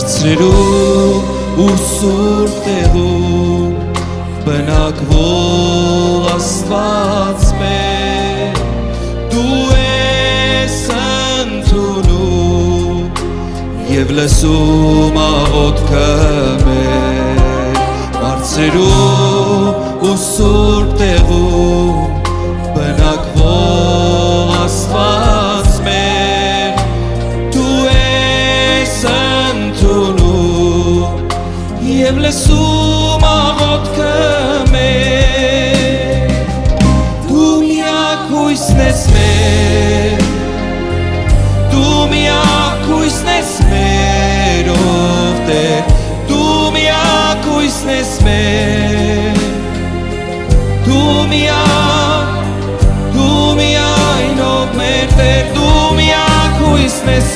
Բարձրերու ու սուրբ տեղում բնակվող Աստված մեր դու ես ընդունում և լսում աղոթքը մեր Բարձրերու ու սուրբ տեղում բնակվող Աստված մեր դու ես ընդունում և լսում աղոթքը մեր դու միակ հույսն ես մեր դու միակ հույսն ես մեր ով Տեր դու միակ հույսն ես մեր դու միայն ով մեր Տեր դու միակ հույսն ես